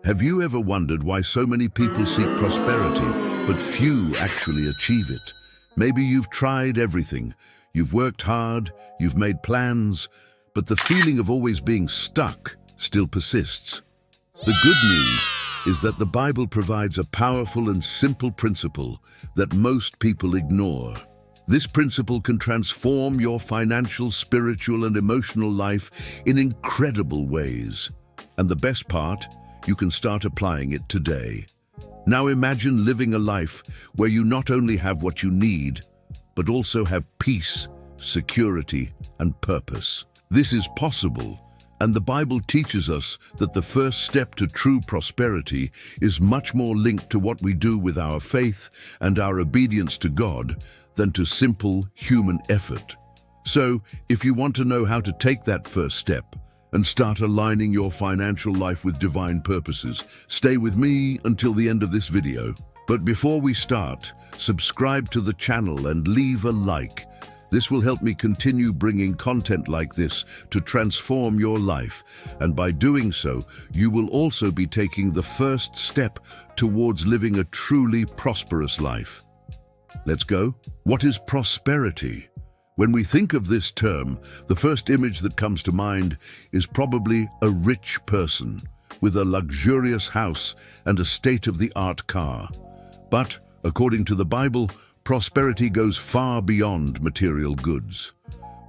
Have you ever wondered why so many people seek prosperity, but few actually achieve it? Maybe you've tried everything. You've worked hard, you've made plans, but the feeling of always being stuck still persists. The good news is that the Bible provides a powerful and simple principle that most people ignore. This principle can transform your financial, spiritual, and emotional life in incredible ways. And the best part, you can start applying it today. Now imagine living a life where you not only have what you need, but also have peace, security, and purpose. This is possible, and the Bible teaches us that the first step to true prosperity is much more linked to what we do with our faith and our obedience to God than to simple human effort. So, if you want to know how to take that first step and start aligning your financial life with divine purposes, stay with me until the end of this video. But before we start, subscribe to the channel and leave a like. This will help me continue bringing content like this to transform your life, and by doing so, you will also be taking the first step towards living a truly prosperous life. Let's go. What is prosperity? When we think of this term, the first image that comes to mind is probably a rich person with a luxurious house and a state-of-the-art car. But, according to the Bible, prosperity goes far beyond material goods.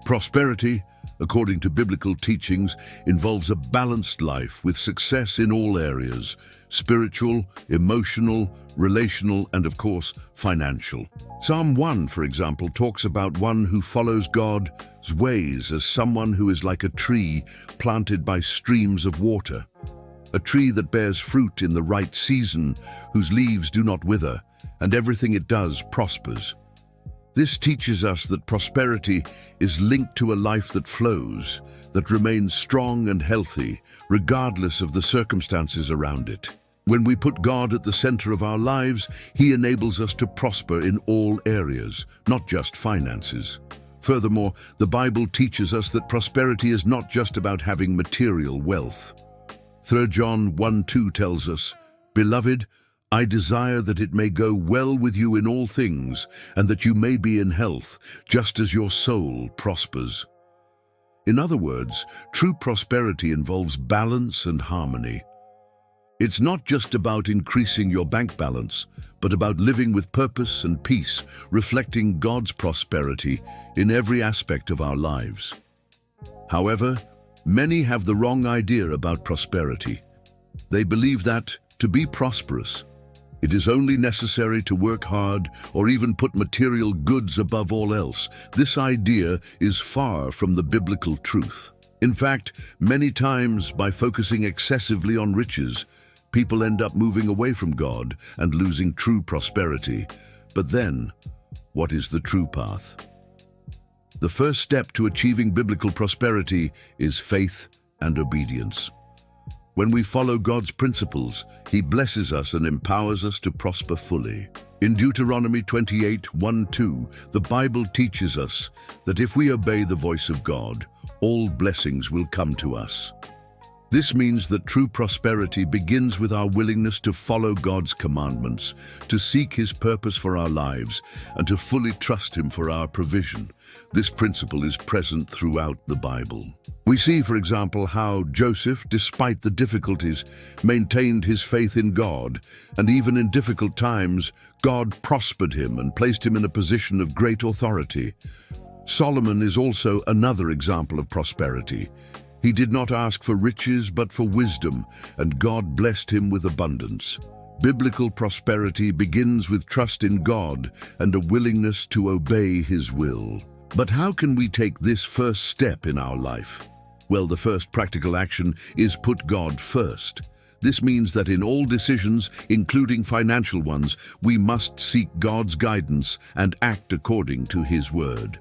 Prosperity, according to biblical teachings, involves a balanced life with success in all areas: spiritual, emotional, relational, and of course, financial. Psalm 1, for example, talks about one who follows God's ways as someone who is like a tree planted by streams of water, a tree that bears fruit in the right season, whose leaves do not wither, and everything it does prospers. This teaches us that prosperity is linked to a life that flows, that remains strong and healthy, regardless of the circumstances around it. When we put God at the center of our lives, He enables us to prosper in all areas, not just finances. Furthermore, the Bible teaches us that prosperity is not just about having material wealth. 3 John 1:2 tells us, "Beloved, I desire that it may go well with you in all things, and that you may be in health, just as your soul prospers." In other words, true prosperity involves balance and harmony. It's not just about increasing your bank balance, but about living with purpose and peace, reflecting God's prosperity in every aspect of our lives. However, many have the wrong idea about prosperity. They believe that, to be prosperous, it is only necessary to work hard or even put material goods above all else. This idea is far from the biblical truth. In fact, many times, by focusing excessively on riches, people end up moving away from God and losing true prosperity. But then, what is the true path? The first step to achieving biblical prosperity is faith and obedience. When we follow God's principles, He blesses us and empowers us to prosper fully. In Deuteronomy 28:1-2, the Bible teaches us that if we obey the voice of God, all blessings will come to us. This means that true prosperity begins with our willingness to follow God's commandments, to seek His purpose for our lives, and to fully trust Him for our provision. This principle is present throughout the Bible. We see, for example, how Joseph, despite the difficulties, maintained his faith in God, and even in difficult times, God prospered him and placed him in a position of great authority. Solomon is also another example of prosperity. He did not ask for riches, but for wisdom, and God blessed him with abundance. Biblical prosperity begins with trust in God and a willingness to obey His will. But how can we take this first step in our life? Well, the first practical action is put God first. This means that in all decisions, including financial ones, we must seek God's guidance and act according to His word.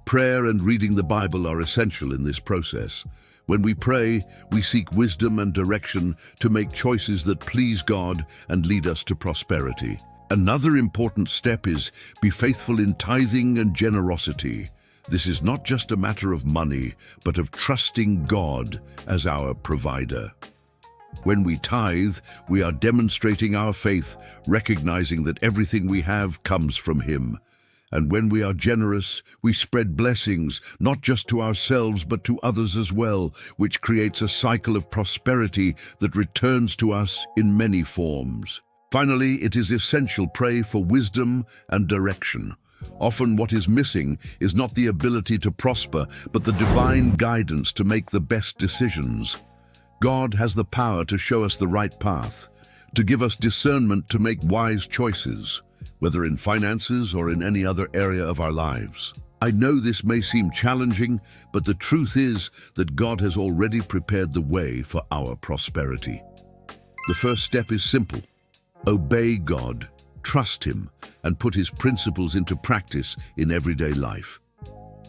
Prayer and reading the Bible are essential in this process. When we pray, we seek wisdom and direction to make choices that please God and lead us to prosperity. Another important step is be faithful in tithing and generosity. This is not just a matter of money, but of trusting God as our provider. When we tithe, we are demonstrating our faith, recognizing that everything we have comes from Him. And when we are generous, we spread blessings, not just to ourselves but to others as well, which creates a cycle of prosperity that returns to us in many forms. Finally, it is essential to pray for wisdom and direction. Often what is missing is not the ability to prosper, but the divine guidance to make the best decisions. God has the power to show us the right path, to give us discernment to make wise choices, whether in finances or in any other area of our lives. I know this may seem challenging, but the truth is that God has already prepared the way for our prosperity. The first step is simple. Obey God, trust Him, and put His principles into practice in everyday life.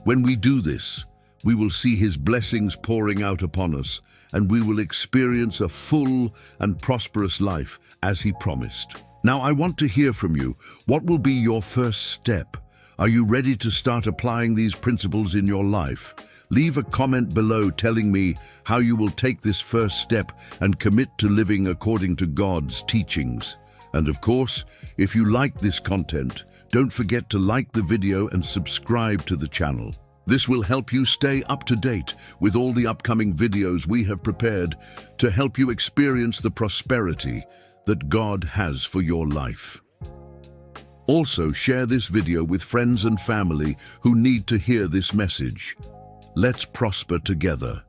When we do this, we will see His blessings pouring out upon us, and we will experience a full and prosperous life as He promised. Now, I want to hear from you. What will be your first step? Are you ready to start applying these principles in your life? Leave a comment below telling me how you will take this first step and commit to living according to God's teachings. And of course, if you like this content, don't forget to like the video and subscribe to the channel. This will help you stay up to date with all the upcoming videos we have prepared to help you experience the prosperity that God has for your life. Also, share this video with friends and family who need to hear this message. Let's prosper together.